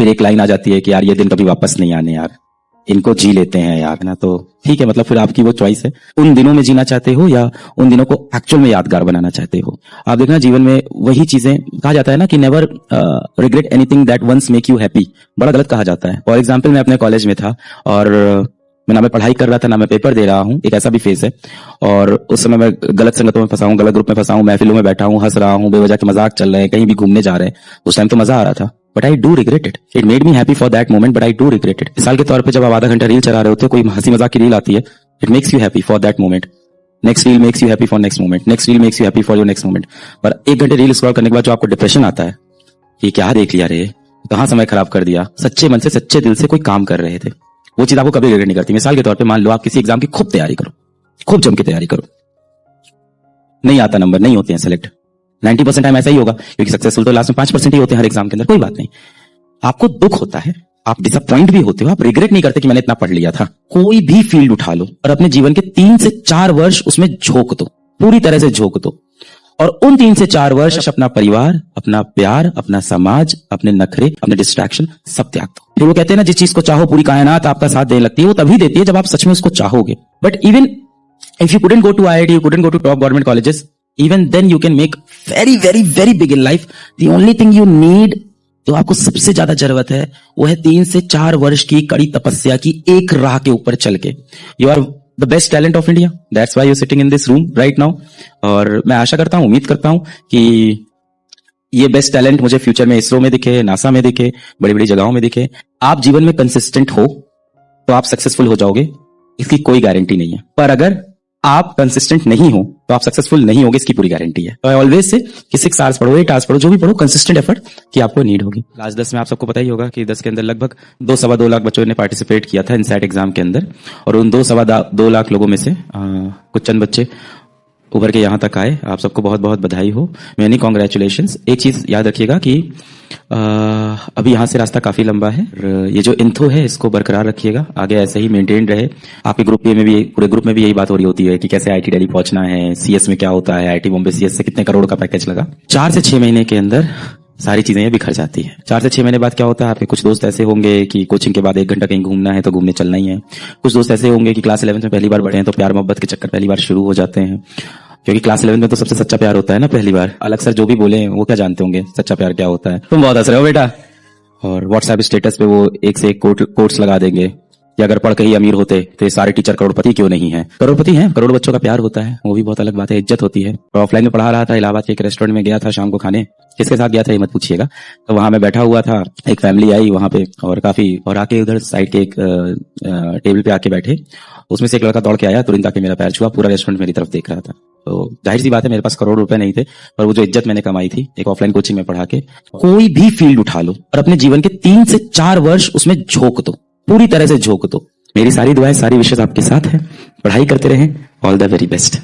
फिर एक लाइन आ जाती है कि यार ये दिन कभी वापस नहीं आने यार, इनको जी लेते हैं यार ना। तो ठीक है, मतलब फिर आपकी वो चॉइस है, उन दिनों में जीना चाहते हो या उन दिनों को एक्चुअल में यादगार बनाना चाहते हो। आप देखना जीवन में वही चीजें, कहा जाता है ना कि never regret anything that once make you happy, बड़ा गलत कहा जाता है। फॉर एग्जाम्पल मैं अपने कॉलेज में था और ना मैं पढ़ाई कर रहा था ना मैं पेपर दे रहा हूँ, एक ऐसा भी फेज है। और उस समय मैं गलत संगतों में फंसा हूँ, गलत ग्रुप में फंसा हूँ, महफिलों में बैठा हूँ, हंस रहा हूँ, बेवजह के मजाक चल रहे हैं, कहीं भी घूमने जा रहे हैं। उस टाइम तो मजा आ रहा था, but I do regret it. It made me happy for that moment, but I do regret it. मिसाल के तौर पे जब आप आधा घंटा रील चला रहे होते हो, कोई हंसी मजाक की रील आती है, it makes you happy for that moment. Next reel makes you happy for next moment, next reel makes you happy for your next moment. पर एक घंटे रील स्क्रॉल करने के बाद जो आपको डिप्रेशन आता है कि क्या देख लिया रे, कहाँ समय खराब कर दिया, सच्चे मन से सच्चे दिल से कोई काम कर रहे थे, वो चीज आपको कभी रिग्रेट नहीं करती। मिसाल के तौर पे मान लो आप किसी एग्जाम की खूब तैयारी करो, खूब जम के तैयारी करो, नहीं आता नंबर, नहीं होते हैं सेलेक्ट, 90% टाइम ऐसा ही होगा, क्योंकि सक्सेसफुल तो लास्ट में 5% ही होते हैं हर एग्जाम के अंदर। कोई बात नहीं, आपको दुख होता है, आप डिसअपॉइंट भी होते हो, आप रिग्रेट नहीं करते कि मैंने इतना पढ़ लिया था। कोई भी फील्ड उठा लो और अपने जीवन के 3 से 4 वर्ष उसमें झोंक दो, पूरी तरह से झोंक दो, और उन 3 से 4 वर्ष अपना परिवार, अपना प्यार, अपना समाज, अपने नखरे, अपने डिस्ट्रैक्शन सब त्याग दो। फिर वो कहते हैं ना, जिस चीज को चाहो पूरी कायनात आपका साथ देने लगती है, वो तभी देती है जब आप सच में उसको चाहोगे। But even if you couldn't go to IIT, you couldn't go to top government colleges, even then you can make very very very big in life. The only thing you need, जो आपको सबसे ज्यादा जरूरत है, वो है 3 से 4 वर्ष की कड़ी तपस्या की एक राह के ऊपर चल के। You are the best talent of India. That's why you're sitting in this room right now. और मैं आशा करता हूँ, उम्मीद करता हूँ कि ये बेस्ट टैलेंट मुझे फ्यूचर में इसरो में दिखे, नासा में दिखे, बड़ी बड़ी जगहों में दिखे। आप जीवन में कंसिस्टेंट हो तो आप सक्सेसफुल हो जाओगे, इसकी कोई गारंटी नहीं है। पर अगर आप कंसिस्टेंट नहीं हो तो आप सक्सेसफुल नहीं होगे, इसकी पूरी गारंटी है। तो आई ऑलवेज से कि 6 आवर्स पढ़ो, 8 आवर्स पढ़ो, जो भी पढ़ो, कंसिस्टेंट एफर्ट की आपको नीड होगी। क्लास 10 में आप सबको पता ही होगा कि 10 के अंदर लगभग 2-2.25 लाख बच्चों ने पार्टिसिपेट किया था इनसैट एग्जाम के अंदर। और उन 2-2.25 लाख लोगों में से कुछ चंद बच्चे उभर के यहाँ तक आए। आप सबको बहुत बहुत बधाई हो, मेनी कॉन्ग्रेचुलेशंस। एक चीज याद रखिएगा कि अभी यहाँ से रास्ता काफी लंबा है, ये जो इंथो है इसको बरकरार रखिएगा, आगे ऐसे ही मेंटेन रहे। आपके ग्रुप में भी, पूरे ग्रुप में भी यही बात हो रही होती है कि कैसे IIT दिल्ली पहुंचना है, CS में क्या होता है, IIT बॉम्बे CS से कितने करोड़ का पैकेज लगा। 4 से 6 महीने के अंदर सारी चीजें ये बिखर जाती है। 4 से 6 महीने बाद क्या होता है, आपके कुछ दोस्त ऐसे होंगे कि कोचिंग के बाद 1 घंटा कहीं घूमना है तो घूमने चलना ही है। कुछ दोस्त ऐसे होंगे कि क्लास 11 में पहली बार बढ़े हैं तो प्यार मोहब्बत के चक्कर पहली बार शुरू हो जाते हैं, क्योंकि क्लास 11 में तो सबसे सच्चा प्यार होता है ना पहली बार। अलग सर जो भी बोले वो क्या जानते होंगे सच्चा प्यार क्या होता है। तुम बहुत हंस रहे हो बेटा। और व्हाट्सएप स्टेटस पे वो एक से एक कोट्स लगा देंगे कि अगर पढ़ के ही अमीर होते तो ये सारे टीचर करोड़पति क्यों नहीं है। करोड़पति हैं, करोड़ बच्चों का प्यार होता है, वो भी बहुत अलग बात है, इज्जत होती है। और ऑफलाइन में पढ़ा रहा था, इलाहाबाद के एक रेस्टोरेंट में गया था शाम को खाने, किसके साथ गया था ये मत पूछिएगा। तो वहां मैं बैठा हुआ था, एक फैमिली आई वहां पे और काफी, और आके उधर साइड के एक टेबल पे आके बैठे, उसमें से एक लड़का दौड़ के आया, तुरंत आके मेरा पैर छुआ, पूरा रेस्टोरेंट मेरी तरफ देख रहा था। तो जाहिर सी बात है मेरे पास करोड़ रुपए नहीं थे, पर वो जो इज्जत मैंने कमाई थी एक ऑफलाइन कोचिंग में पढ़ा के। कोई भी फील्ड उठा लो और अपने जीवन के 3 से 4 वर्ष उसमें झोंक दो, पूरी तरह से झोंक दो। मेरी सारी दुआएं, सारी विशेष आपके साथ है, पढ़ाई करते रहें। All the very best.